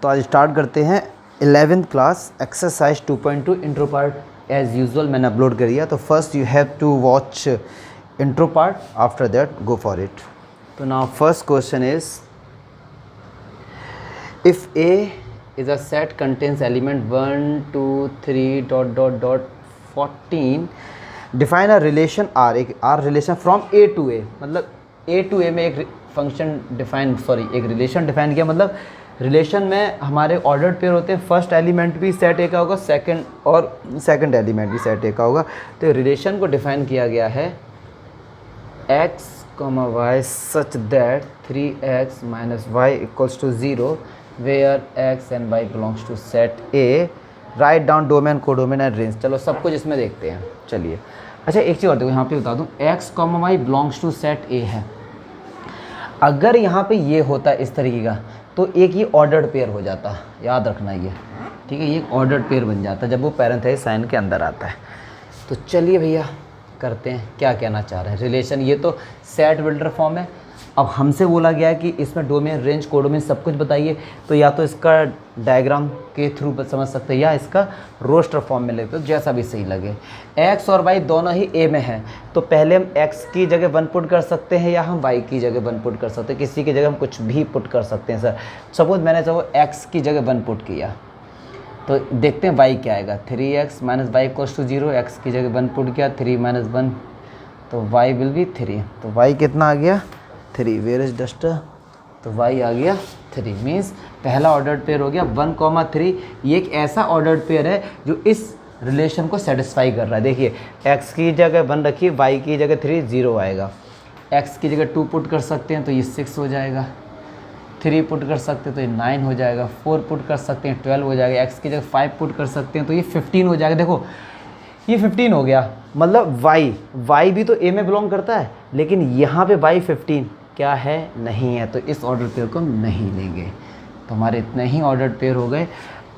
तो आज स्टार्ट करते हैं 11th class exercise 2.2 intro part. As usual मैंने अपलोड कर दिया, तो first you have to watch intro part, after that go for it. तो now first question is, if A is a set contains element 1 2 3 dot dot dot 14, define a relation R, एक R relation from A to A, मतलब A to A में एक function define, एक relation define किया। मतलब relation में हमारे ordered pair होते हैं, फर्स्ट एलिमेंट भी सेट ए का होगा, सेकंड एलिमेंट भी सेट ए का होगा। तो रिलेशन को डिफाइन किया गया है x, y such that 3x minus y equals to 0 where x and y belongs to set A, write down domain, codomain and range। चलो सब कुछ इसमें देखते हैं। चलिए अच्छा एक चीज़ और देखो, यहाँ पे बता दूँ x, y belongs to set A है। अगर यहाँ पे ये होता इस तरीके का तो एक ये ऑर्डर्ड पेयर हो जाता, याद रखना ये, ठीक है, ये एक ऑर्डर्ड पेयर बन जाता जब वो पैरेंथेसिस साइन के अंदर आता है। तो चलिए भैया करते हैं, क्या कहना चाह रहे हैं। रिलेशन ये तो सेट बिल्डर फॉर्म है। अब हमसे बोला गया है कि इसमें डोमेन, रेंज, कोडोमेन सब कुछ बताइए। तो या तो इसका डायग्राम के थ्रू समझ सकते हैं या इसका रोस्टर फॉर्म में लेते, तो जैसा भी सही लगे। एक्स और वाई दोनों ही ए में है, तो पहले हम एक्स की जगह 1 पुट कर सकते हैं या हम वाई की जगह 1 पुट कर सकते हैं। किसी की जगह हम कुछ भी पुट कर सकते हैं। सर सपोज मैंने एक्स की जगह 1 पुट किया, तो देखते हैं वाई क्या आएगा। 3x minus y equals to 0, x की जगह 1 पुट किया, 3 माइनस 1, तो वाई विल बी 3। तो वाई कितना आ गया 3। वेयर इज डस्टर, तो वाई आ गया 3। मीन्स पहला ऑर्डर्ड पेयर हो गया 1,3। ये एक ऐसा ऑर्डर्ड पेयर है जो इस रिलेशन को सेटिस्फाई कर रहा है। देखिए x की जगह 1 रखिए, y की जगह 3, 0 आएगा। x की जगह 2 पुट कर सकते हैं तो ये 6 हो जाएगा, 3 पुट कर सकते हैं तो ये 9 हो जाएगा, 4 पुट कर सकते हैं 12 हो जाएगा, x की जगह 5 पुट कर सकते हैं तो ये 15 हो जाएगा। देखो ये 15 हो गया, मतलब y भी तो a में बिलोंग करता है, लेकिन यहाँ पे y 15 क्या है, नहीं है, तो इस ऑर्डर पेयर को नहीं लेंगे। तो हमारे इतने ही ऑर्डर पेयर हो गए।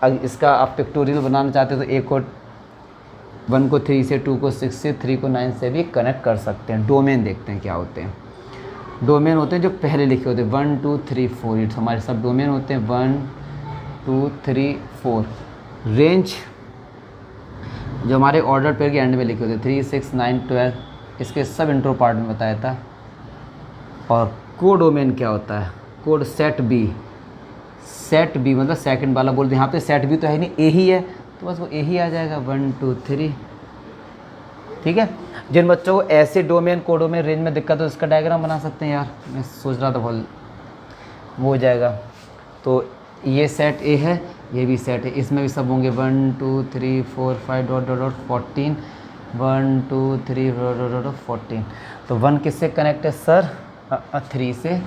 अब इसका आप पिक्टोरियल बनाना चाहते हो तो एक को 1 को 3 से, 2 को 6 से, 3 को 9 से भी कनेक्ट कर सकते हैं। डोमेन देखते हैं क्या होते हैं। डोमेन होते हैं जो पहले लिखे होते हैं 1 2 3 4, ये हमारे सब डोमेन होते हैं 1 2 3 4। रेंज जो हमारे ऑर्डर पेयर के एंड में लिखे होते हैं 3 6 9 12, इसके सब इंट्रो पार्ट में बताया था। और कोडोमेन क्या होता है, कोड सेट बी मतलब सेकंड वाला बोलते हैं। यहाँ पे सेट बी तो है नहीं, ए ही है, तो बस वो ए ही आ जाएगा 1 2 3, ठीक है। जिन बच्चों को ऐसे डोमेन, कोडोमेन, रेंज में दिक्कत हो इसका डायग्राम बना सकते हैं। यार मैं सोच रहा था वो हो जाएगा। तो ये सेट ए है, ये भी सेट है, इसमें भी सब होंगे 1 2 3 4 5 dot dot dot 14, 1 2 3 dot dot 14। तो 1 किससे कनेक्ट है सर 3 से,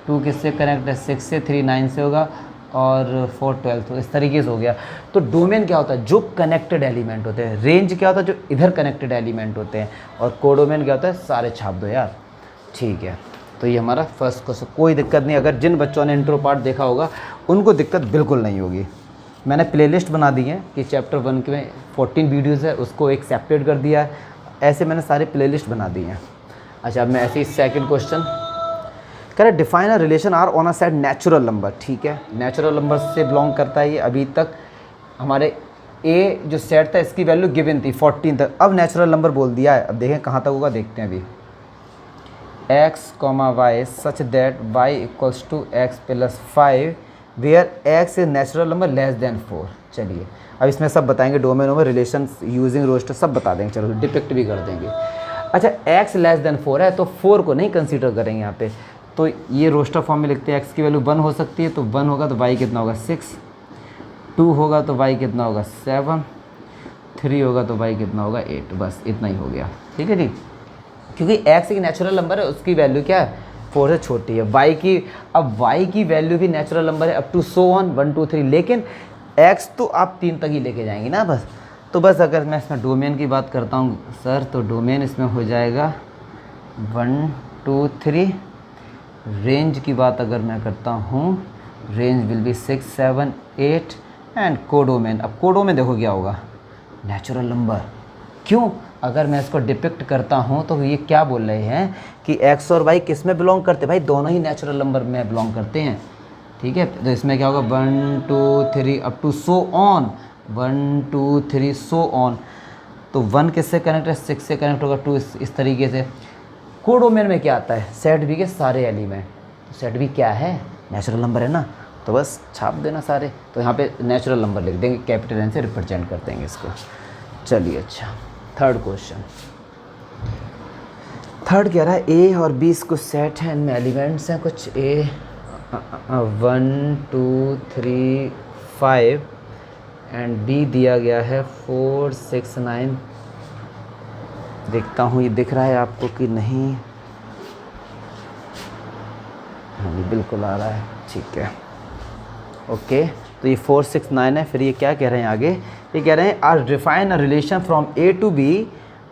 2 किससे कनेक्ट है 6 से, 3 9 से होगा, और 4 12। तो इस तरीके से हो गया। तो डोमेन क्या होता है, जो कनेक्टेड एलिमेंट होते हैं। रेंज क्या होता है, जो इधर कनेक्टेड एलिमेंट होते हैं। और कोडोमेन क्या होता है, सारे छाप दो यार, ठीक है। तो ये हमारा फर्स्ट क्वेश्चन, कोई दिक्कत नहीं। अगर जिन बच्चों ने इंट्रो पार्ट देखा होगा उनको दिक्कत बिल्कुल नहीं होगी। मैंने प्लेलिस्ट बना दी है कि चैप्टर 1 के में 14 वीडियोज़ है, उसको एक सेपरेट कर दिया है। ऐसे मैंने सारे प्लेलिस्ट बना दी हैं। अच्छा अब मैं ऐसे ही सेकेंड क्वेश्चन कह रहे, define a relation R on a set natural number. ठीक है, नेचुरल नंबर से बिलोंग करता है ये। अभी तक हमारे ए जो सेट था इसकी वैल्यू गिवन थी 14 तक, अब नेचुरल नंबर बोल दिया है। अब देखें कहाँ तक होगा, देखते हैं अभी। x, y such that y equals to x plus 5 where x is natural number less than 4। चलिए अब इसमें सब बताएंगे, domain over, relation, using roster सब बता देंगे। चलो डिपिक्ट भी कर देंगे। अच्छा x लेस देन 4 है तो 4 को नहीं कंसीडर करेंगे यहाँ पे। तो ये रोस्टर फॉर्म में लिखते हैं, x की वैल्यू 1 हो सकती है, तो 1 होगा तो y कितना होगा 6, 2 होगा तो y कितना होगा 7, 3 होगा तो y कितना होगा 8। बस इतना ही हो गया, ठीक है जी। क्योंकि x एक नेचुरल नंबर है, उसकी वैल्यू क्या है 4 से छोटी है। अब y की वैल्यू भी नेचुरल नंबर है, अप टू सो ऑन 1 2 3, लेकिन x तो आप 3 तक ही लेके जाएंगे ना बस। तो बस अगर मैं इसमें डोमेन की बात करता हूँ सर, तो डोमेन इसमें हो जाएगा 1 2 3। रेंज की बात अगर मैं करता हूँ, range will be 6 7 8 and codomain. अब कोडोमेन देखो क्या होगा, नेचुरल नंबर। क्यों, अगर मैं इसको डिपिक्ट करता हूँ तो ये क्या बोल रहे हैं कि x और y किस में बिलोंग करते हैं, भाई दोनों ही नेचुरल नंबर में बिलोंग करते हैं। ठीक है। तो इसमें क्या होगा 1 2 3 up to so on, 1 2 3 so on. तो 1 किससे कनेक्ट है, 6 से कनेक्ट होगा, 2 इस तरीके से। कोडोमेन में क्या आता है, सेट बी के सारे एलिमेंट। तो सेट बी क्या है, नेचुरल नंबर है ना, तो बस छाप देना सारे। तो यहाँ पे नेचुरल नंबर लिख देंगे, कैपिटल एन से रिप्रेजेंट कर देंगे इसको। चलिए अच्छा, थर्ड क्वेश्चन। थर्ड कह रहा है ए और बी कुछ सेट हैं, इनमें एलिमेंट्स हैं कुछ ए 1 2 3 5 एंड बी दिया गया है 4 6 9। देखता हूँ ये दिख रहा है आपको कि नहीं। हाँ ये बिल्कुल आ रहा है, ठीक है ओके। तो ये 4 6 9 है। फिर ये क्या कह रहे हैं आगे, ये कह रहे हैं R define a relation from A to B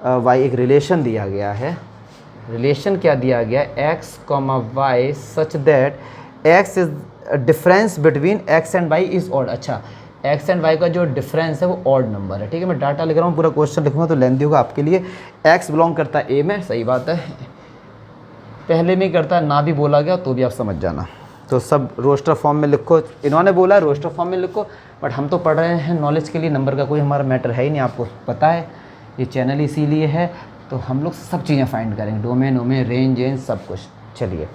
y. एक रिलेशन दिया गया है, रिलेशन क्या दिया गया है, x comma y such that x is difference between x and y is odd. अच्छा, एक्स एंड वाई का जो डिफरेंस है वो ऑड नंबर है, ठीक है। मैं डाटा लिख रहा हूँ, पूरा क्वेश्चन लिखूँगा तो लेंथी होगा आपके लिए। एक्स बिलोंग करता है ए में, सही बात है, पहले में ही करता है, ना भी बोला गया तो भी आप समझ जाना। तो सब रोस्टर फॉर्म में लिखो, इन्होंने बोला है रोस्टर फॉर्म में लिखो, बट हम तो पढ़ रहे हैं नॉलेज के लिए, नंबर का कोई हमारा मैटर है ही नहीं, आपको पता है ये चैनल इसीलिए है। तो हम लोग सब चीज़ें फाइंड करेंगे, डोमेन रेंज सब कुछ। चलिए,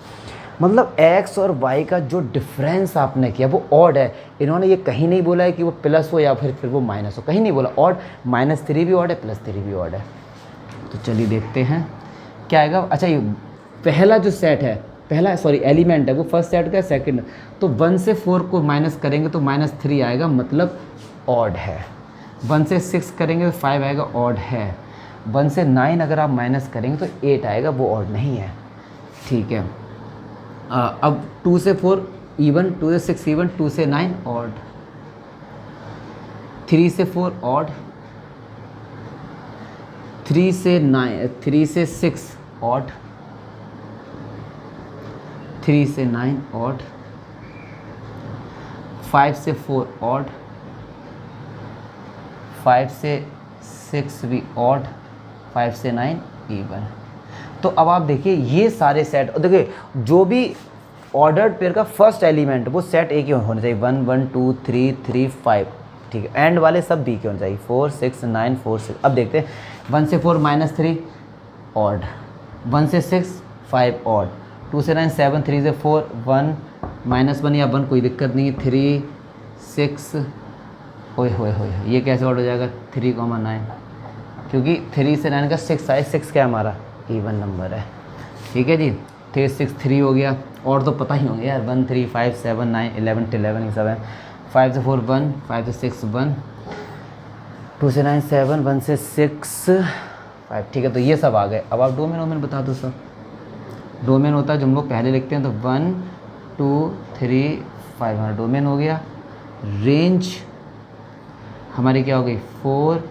मतलब x और y का जो डिफरेंस आपने किया वो ऑड है। इन्होंने ये कहीं नहीं बोला है कि वो प्लस हो या फिर वो माइनस हो, कहीं नहीं बोला। ऑड, -3 भी ऑड है, +3 भी ऑड है। तो चलिए देखते हैं क्या आएगा। अच्छा, ये पहला जो सेट है, पहला सॉरी एलिमेंट है, वो फर्स्ट सेट का सेकंड। तो 1 से 4 को माइनस करेंगे तो -3 आएगा, मतलब ऑड है। 1 से 6 करेंगे तो 5 आएगा, ऑड है। 1 से 9 अगर आप माइनस करेंगे तो 8 आएगा, वो ऑड नहीं है, ठीक है। अब 2 से 4 इवन, 2 से 6 इवन, 2 से 9 ऑड, 3 से 4 ऑड, 3 से 9, 3 से 6 ऑड, 3 से 9 ऑड, 5 से 4 ऑड, 5 से 6 भी ऑड, 5 से 9 इवन। तो अब आप देखिए ये सारे सेट, और देखिए जो भी ऑर्डर्ड पेयर का फर्स्ट एलिमेंट वो सेट ए के होने चाहिए, 1 1 2 3 3 5, ठीक है। एंड वाले सब बी के होने चाहिए, 4 6 9 4 6। अब देखते हैं 1 से 4 -3 ऑड, 1 से 6 5 ऑड, 2 से 9 7, 3 से 4 1 -1 या 1 कोई दिक्कत नहीं है, 3 6 होए ये कैसे ऑड हो जाएगा 3,9, क्योंकि 3 से 9 का 6 आए, 6 क्या हमारा इवन नंबर है, ठीक है जी। 3 6 3 हो गया, और तो पता ही होंगे यार, 1 3 5 7 9 11 11 ये सब है। 5 से 4 1, 5 से 6 1, 2 से 9 7, 1 से 6 5, ठीक है। तो ये सब आ गए। अब आप डोमेन बता दो सर। डोमेन होता है जो हम लोग पहले लिखते हैं, तो 1 2 3 5 हमारा डोमेन हो गया। रेंज हमारी क्या हो गई 4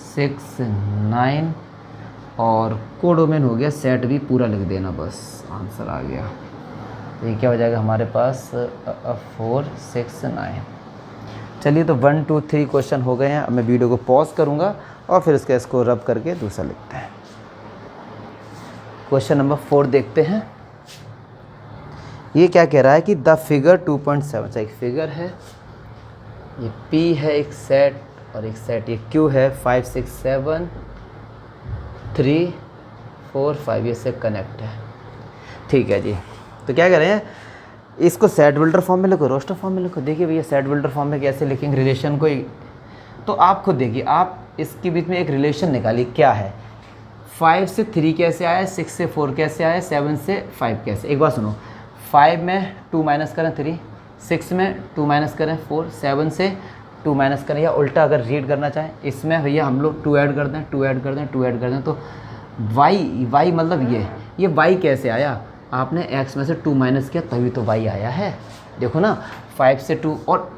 6 9, और कोडोमेन हो गया, सेट भी पूरा लिख देना, बस आंसर आ गया। तो ये क्या हो जाएगा हमारे पास 4 6 9। चलिए, तो 1 2 3 क्वेश्चन हो गए हैं। अब मैं वीडियो को पॉज करूँगा और फिर इसको रब करके दूसरा लिखते हैं। क्वेश्चन नंबर 4 देखते हैं। ये क्या कह रहा है कि द फिगर 2.7, एक फिगर है, ये P है एक सेट, और एक सेट ये Q है, 5 6 7 3 4 5, ये से कनेक्ट है, ठीक है जी। तो क्या कह रहे हैं, इसको सेट बिल्डर फॉर्म में लिखो, रोस्टर फॉर्म में लिखो। देखिए भैया सेट बिल्डर फॉर्म में कैसे लिखेंगे रिलेशन को, तो आप खुद देखिए, आप इसके बीच में एक रिलेशन निकालिए, क्या है 5 से 3 कैसे आया, 6 से 4 कैसे आया, 7 से 5 कैसे। एक बार सुनो, 5 में 2 माइनस करें 3, 6 में 2 माइनस करें 4, 7 से 2 माइनस करें, या उल्टा अगर रीड करना चाहें, इसमें भैया हम लोग 2 ऐड कर दें, 2 ऐड कर दें, 2 ऐड कर दें, तो y मतलब ये y कैसे आया, आपने x में से 2 माइनस किया तभी तो y आया है। देखो ना, 5 से 2, और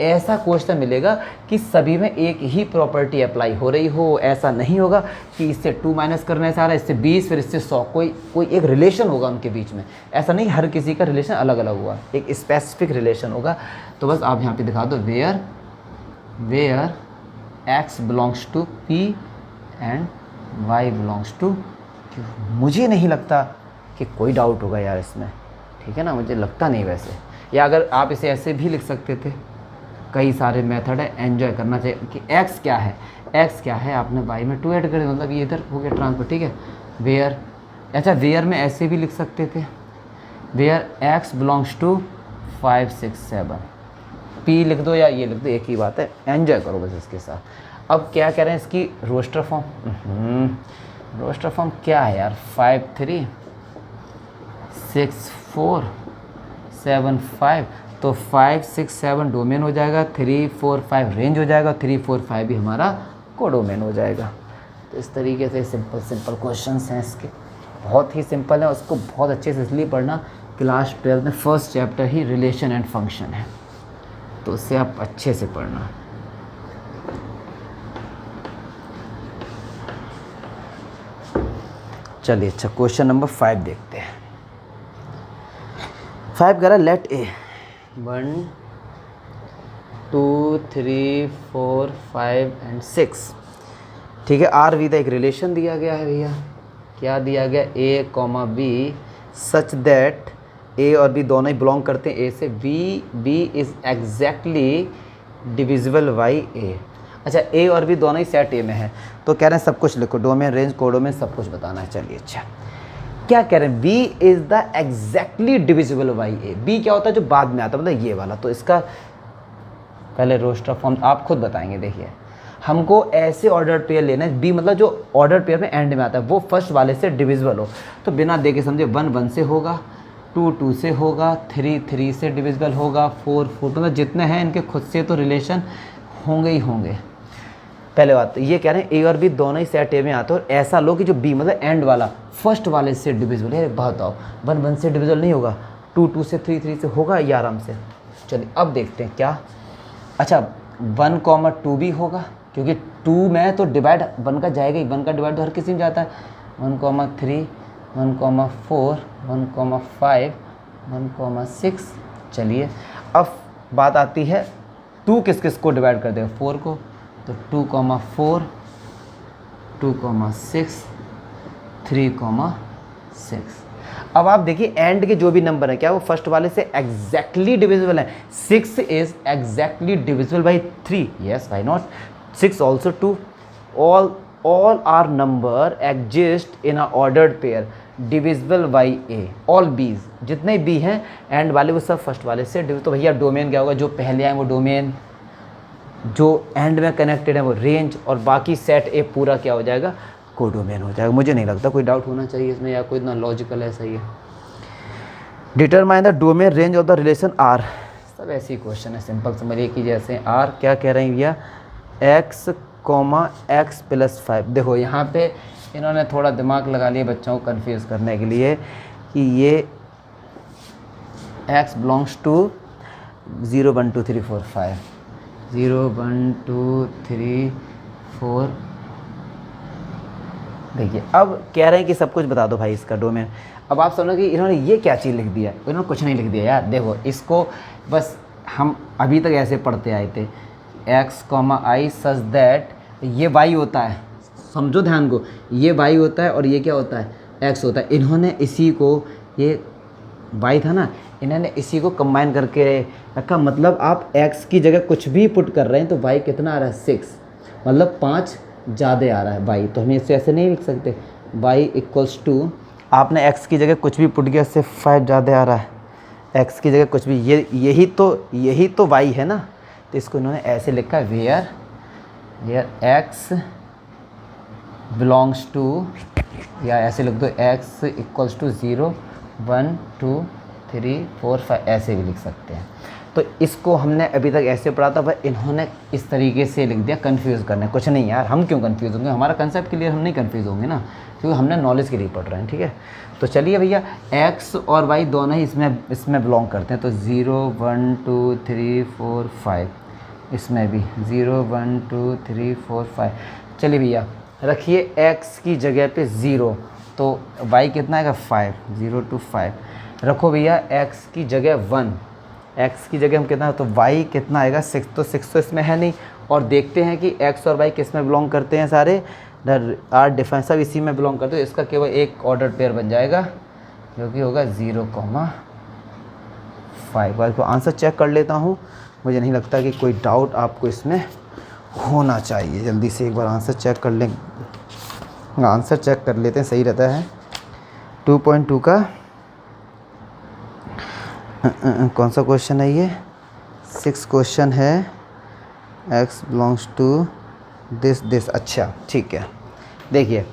ऐसा क्वेश्चन मिलेगा कि सभी में एक ही प्रॉपर्टी अप्लाई हो रही हो। ऐसा नहीं होगा कि इससे 2 माइनस करने से आ रहा है, इससे 20, फिर इससे 100, कोई एक रिलेशन होगा उनके बीच में। ऐसा नहीं, हर किसी का रिलेशन अलग अलग हुआ, एक स्पेसिफिक रिलेशन होगा। तो बस आप यहाँ पे दिखा दो, where x belongs to p and y belongs to q। मुझे नहीं लगता कि कोई डाउट होगा यार इसमें, ठीक है ना, मुझे लगता नहीं वैसे, या अगर आप इसे ऐसे भी लिख सकते थे, कई सारे मेथड है, एंजॉय करना चाहिए कि x क्या है, x क्या है, आपने y में 2 ऐड कर दिया, मतलब ये इधर हो गया ट्रांसफर, ठीक है। वेयर, अच्छा वेयर में ऐसे भी लिख सकते थे, where x belongs to 5 6 7, p लिख दो या ये लिख दो, एक ही बात है, एंजॉय करो बस इसके साथ। अब क्या कह रहे हैं इसकी रोस्टर फॉर्म, रोस्टर फॉर्म क्या है यार, 5 3 6 4 7 5, तो 5 6 7 डोमेन हो जाएगा, 3 4 5 रेंज हो जाएगा, 3 4 5 भी हमारा कोडोमेन हो जाएगा। तो इस तरीके से सिंपल सिंपल क्वेश्चंस हैं इसके, बहुत ही सिंपल है। उसको बहुत अच्छे से इसलिए पढ़ना, क्लास 12 में first chapter he relation and function है, तो उससे आप अच्छे से पढ़ना। चलिए अच्छा क्वेश्चन नंबर 5 देखते हैं। 5 कह रहा है लेट ए 1 2 3 4 5 एंड 6, ठीक है। आर वी द एक रिलेशन दिया गया है भैया, क्या दिया गया, A comma B such that A और बी दोनों ही बिलोंग करते हैं ए से, B is exactly divisible by A. अच्छा ए और बी दोनों ही सेट ए में है, तो कह रहे हैं सब कुछ लिखो, डोमेन रेंज कोडोमेन सब कुछ बताना है। चलिए अच्छा क्या कह रहे हैं, B is the exactly divisible by A. B क्या होता है जो बाद में आता है, मतलब ये वाला, तो इसका पहले रोस्टर फॉर्म आप खुद बताएंगे। देखिए हमको ऐसे ऑर्डर पेयर लेना है, बी मतलब जो ऑर्डर पेयर में एंड में आता है वो फर्स्ट वाले से डिविजिबल हो, तो बिना देखे समझे 1 1 से होगा, 2 2 से होगा, 3 3 से डिविजिबल होगा, 4 4, मतलब जितने हैं इनके खुद से तो रिलेशन होंगे ही होंगे। पहले बात तो ये कह रहे हैं ए और बी दोनों ही सेट ए में आते हैं, और ऐसा लो कि जो बी मतलब एंड वाला फर्स्ट वाले से डिविजिबल है। बताओ 1 1 से डिविजिबल नहीं होगा, 2 2 से 3 3 से होगा ये आराम से। चलिए अब देखते हैं क्या, अच्छा 1 2 भी होगा, क्योंकि 2 में तो डिवाइड 1 का जाएगा ही, 1 का डिवाइड तो हर किसी में जाता है। 1 3 1 4 1 5 1 6। चलिए अब बात आती है 2 किस किस को डिवाइड कर देगा, 4 को, तो 2 4 2 6 3 6। अब आप देखिए एंड के जो भी नंबर है क्या वो फर्स्ट वाले से एग्जैक्टली डिविजिबल है। 6 is exactly divisible by 3, yes why not, 6 also 2, all our number exist in a ordered pair divisible by a, all b's, जितने b हैं एंड वाले वो सब फर्स्ट वाले से डिविजिबल। तो भैया डोमेन क्या होगा, जो पहले आए वो डोमेन, जो एंड में कनेक्टेड है वो रेंज, और बाकी सेट ए पूरा क्या हो जाएगा, कोडोमेन हो जाएगा। मुझे नहीं लगता कोई डाउट होना चाहिए इसमें, या कोई इतना लॉजिकल है, सही है। Determine the domain range of the relation R, सब ऐसे ही क्वेश्चन है सिंपल, समझिए कि जैसे आर क्या कह रहे हैं भैया, एक्स x + 5। देखो यहाँ पे इन्होंने थोड़ा दिमाग लगा लिया बच्चों को कंफ्यूज करने के लिए कि ये x बिलोंग्स टू 0 1 2 3 4 5, 0 1 2 3 4। देखिए अब कह रहे हैं कि सब कुछ बता दो भाई इसका डोमेन। अब आप समझो कि इन्होंने ये क्या चीज़ लिख दिया, इन्होंने कुछ नहीं लिख दिया यार। देखो इसको बस हम अभी तक ऐसे पढ़ते आए थे, x, i सच दैट, ये y होता है, समझो ध्यान को, ये y होता है और ये क्या होता है, x होता है। इन्होंने इसी को, ये y था ना, इन्होंने इसी को कंबाइन करके रखा, मतलब आप x की जगह कुछ भी पुट कर रहे हैं तो y कितना आ रहा है, 6, मतलब 5 ज़्यादा आ रहा है y, तो हम इसे ऐसे नहीं लिख सकते, y = आपने x की जगह कुछ भी पुट किया, इससे 5 ज़्यादा आ रहा है, x की जगह कुछ भी, ये यही तो y है ना, तो इसको इन्होंने ऐसे लिखा है, वेयर x बिलोंग्स टू, या ऐसे लिख दो x = 0 1 2 3 4 5, ऐसे भी लिख सकते हैं। तो इसको हमने अभी तक ऐसे पढ़ा था, पर इन्होंने इस तरीके से लिख दिया कंफ्यूज करने। कुछ नहीं यार, हम क्यों कंफ्यूज होंगे, हमारा कंसेप्ट क्लियर, हम नहीं कंफ्यूज होंगे ना, क्योंकि हमने नॉलेज के लिए पढ़ रहे हैं, ठीक है। तो चलिए भैया x और y दोनों ही इसमें बिलोंग करते हैं, तो 0 1 2 3 4 5, इसमें भी 0 1 2 3 4 5। चलिए भैया रखिए x की जगह पे 0, तो y कितना आएगा, 5, 0 to 5। रखो भैया x की जगह 1, x की जगह हम कितना, तो y कितना आएगा, 6, तो 6 तो इसमें है नहीं। और देखते हैं कि x और y किस में बिलोंग करते हैं, सारे आर डिफाइन सब इसी में बिलोंग करते हैं। इसका केवल एक ऑर्डर पेयर बन जाएगा, जो कि होगा 0, 5। तो आंसर चेक कर लेता हूँ, मुझे नहीं लगता कि कोई डाउट आपको इसमें होना चाहिए। जल्दी से एक बार आंसर चेक कर लें, आंसर चेक कर लेते हैं, सही रहता है। 2.2 का कौन सा क्वेश्चन है ये? 6 क्वेश्चन है। x belongs to this. अच्छा ठीक है, देखिए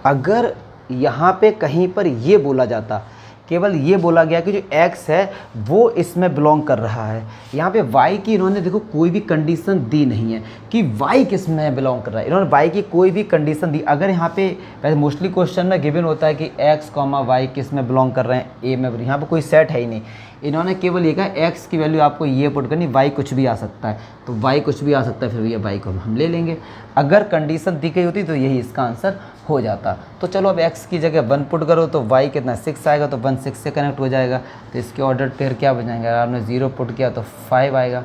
अगर यहाँ पे कहीं पर ये बोला जाता, केवल ये बोला गया कि जो x है वो इसमें बिलोंग कर रहा है, यहाँ पे y की इन्होंने देखो कोई भी कंडीशन दी नहीं है कि y किस में बिलोंग कर रहा है, इन्होंने y की कोई भी कंडीशन दी। अगर यहाँ पे वैसे मोस्टली क्वेश्चन में गिवन होता है कि x, y किस में बिलोंग कर रहे हैं, a में, यहाँ पे कोई सेट है ही नहीं। इन्होंने केवल ये कहा x की वैल्यू आपको ये पुट करनी, y कुछ भी आ सकता है, तो y कुछ भी आ सकता है, फिर ये y को हम ले लेंगे। अगर कंडीशन दी गई होती तो यही इसका आंसर हो जाता। तो चलो अब x की जगह 1 पुट करो तो y कितना 6 आएगा, तो 1 6 से कनेक्ट हो जाएगा। तो इसके ऑर्डर पेयर क्या बन जाएंगे? अगर आपने 0 पुट किया तो 5 आएगा,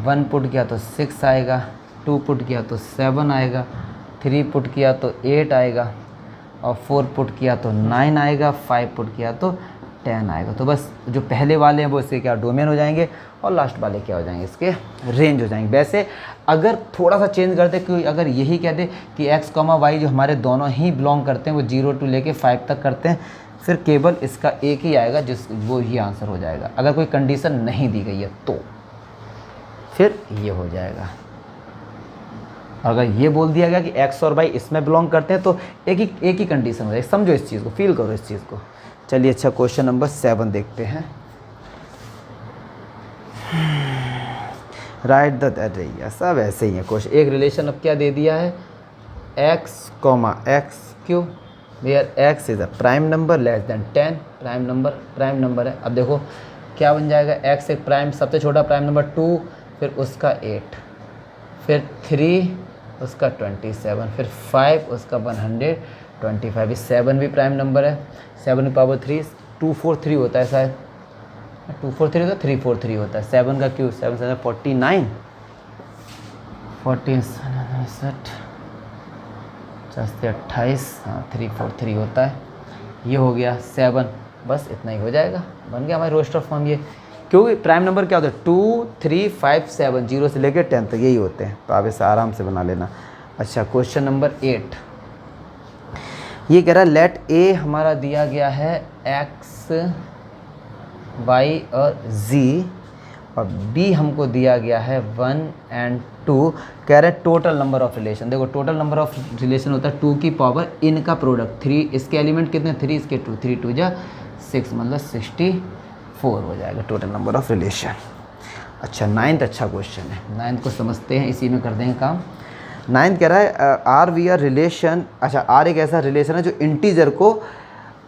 1 पुट किया तो 6 आएगा, 2 पुट किया तो 7 आएगा, 3 पुट किया तो 8 आएगा, और 4 पुट किया तो 9 आएगा, 5 पुट किया तो 10 आएगा। तो बस जो पहले वाले हैं वो इसके क्या डोमेन हो जाएंगे, और लास्ट वाले क्या हो जाएंगे, इसके रेंज हो जाएंगे। वैसे अगर थोड़ा सा चेंज करते कि अगर यही कहते कि x, y जो हमारे दोनों ही बिलोंग करते हैं वो 0 to लेके 5 तक करते हैं, फिर केवल इसका एक ही आएगा, जिस वो ही आंसर हो जाएगा। अगर कोई कंडीशन नहीं दी गई है तो फिर ये हो जाएगा। अगर ये बोल दिया गया कि x और y इसमें बिलोंग करते हैं तो एक ही कंडीशन हो जाएगी। समझो इस चीज़ को, फील करो इस चीज़ को। चलिए अच्छा, क्वेश्चन नंबर 7 देखते हैं। राइट द दैट, सब ऐसे ही है क्वेश्चन। एक रिलेशन अब क्या दे दिया है, x, क्यों where x is a prime number less than 10। Prime number है। अब देखो क्या बन जाएगा, x एक प्राइम, सबसे छोटा प्राइम नंबर 2, फिर उसका 8, फिर 3 उसका 27, फिर 5 उसका 125। 7 भी प्राइम नंबर है, 7 की पावर 3, 243 होता है शायद, 243 होता है, 343 होता है। 7 का क्यूब, 7 7 49, 28, हाँ 343 होता है। ये हो गया 7, बस इतना ही हो जाएगा, बन गया हमारे रोस्टर फॉर्म। ये क्योंकि प्राइम नंबर क्या होता है, 2 3 5 7, 0 से लेकर 10 तक यही होते हैं। तो आप इसे आराम से बना लेना। अच्छा क्वेश्चन नंबर 8, ये कह रहा है लेट ए हमारा दिया गया है x, y और z, और b हमको दिया गया है 1 और 2। कह रहे हैं टोटल नंबर ऑफ रिलेशन। देखो टोटल नंबर ऑफ रिलेशन होता है 2 की पावर इनका प्रोडक्ट 3, इसके एलिमेंट कितने 3, इसके 2, 3 2 जा 6, मतलब 64 हो जाएगा टोटल नंबर ऑफ रिलेशन। अच्छा 9th अच्छा क्वेश्चन है, 9th को समझते हैं, इसी में कर देंगे काम। 9th कह रहा है आर वी आर रिलेशन। अच्छा आर एक ऐसा रिलेशन है जो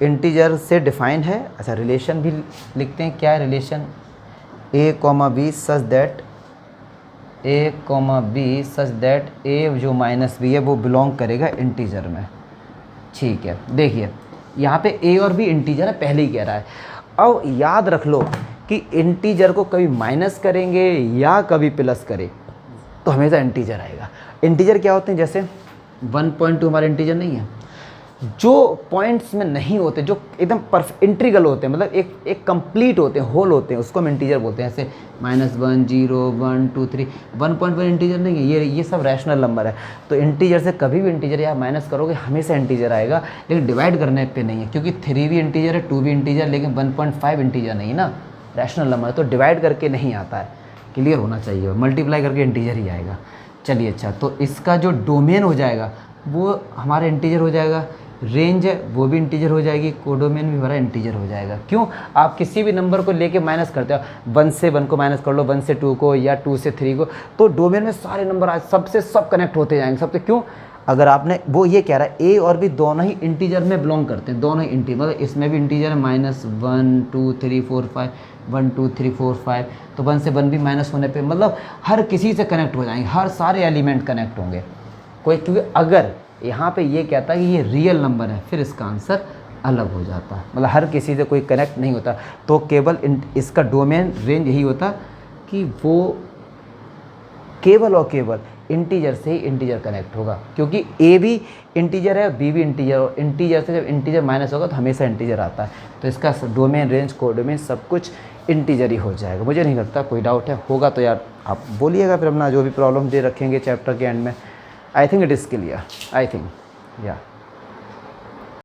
इंटीजर से डिफाइन है। अच्छा रिलेशन भी लिखते हैं, क्या है relation, a, b such that a जो -b है वो बिलोंग करेगा इंटीजर में। ठीक है, देखिए यहाँ पे a और b इंटीजर है, पहले ही कह रहा है। अब याद रख लो कि इंटीजर को कभी माइनस करेंगे या कभी प्लस करें तो हमेशा इंटीजर आएगा। इंटीजर क्या होते हैं, जैसे 1.2 हमारे इंटीजर नहीं है, जो पॉइंट्स में नहीं होते, जो एकदम परफेक्ट इंटीग्रल होते हैं, मतलब एक कंप्लीट होते हैं, होल होते हैं, उसको हम इंटीजर बोलते हैं। जैसे -1 0 1 2 3, 1.1 इंटीजर नहीं है, ये सब रैशनल नंबर है। तो इंटीजर से कभी भी इंटीजर या माइनस करोगे हमेशा इंटीजर आएगा, लेकिन डिवाइड करने पे नहीं है, क्योंकि 3 भी इंटीजर है, 2 भी इंटीजर, लेकिन 1.5 इंटीजर नहीं ना, रैशनल नंबर है, तो डिवाइड करके नहीं आता है। क्लियर होना चाहिए, मल्टीप्लाई करके इंटीजर ही आएगा। चलिए अच्छा, तो इसका जो डोमेन हो जाएगा वो हमारा इंटीजर हो जाएगा, रेंज है वो भी इंटीजर हो जाएगी, कोडोमेन भी हमारा इंटीजर हो जाएगा। क्यों, आप किसी भी नंबर को लेके माइनस करते हो, 1 से 1 को माइनस कर लो, 1 से 2 को, या 2 से 3 को, तो डोमेन में सारे नंबर आज सबसे सब कनेक्ट होते जाएंगे सबसे। क्यों, अगर आपने वो ये कह रहा है ए और बी दोनों ही इंटीजर में बिलोंग करते हैं, दोनों ही इंटीजर, मतलब इसमें भी इंटीजर है, -1 2 3 4 5, 1 2 3 4 5, तो 1 से 1 भी माइनस होने पे मतलब हर किसी से कनेक्ट हो जाएंगे, हर सारे एलिमेंट कनेक्ट होंगे कोई। क्योंकि अगर यहाँ पे ये कहता है कि ये रियल नंबर है, फिर इसका आंसर अलग हो जाता है, मतलब हर किसी से कोई कनेक्ट नहीं होता। तो केवल इसका डोमेन रेंज यही होता कि वो केवल और केवल इंटीजर से ही इंटीजर कनेक्ट होगा, क्योंकि ए भी इंटीजर है और बी भी इंटीजर, और इंटीजर से जब इंटीजर माइनस होगा तो हमेशा इंटीजर आता है, तो इसका डोमेन, रेंज, कोडोमेन सब कुछ इंटीजर ही हो जाएगा। मुझे नहीं लगता कोई डाउट है, होगा तो यार आप बोलिएगा, फिर अपना जो भी प्रॉब्लम दे रखेंगे चैप्टर के एंड में। I think it is clear, I think या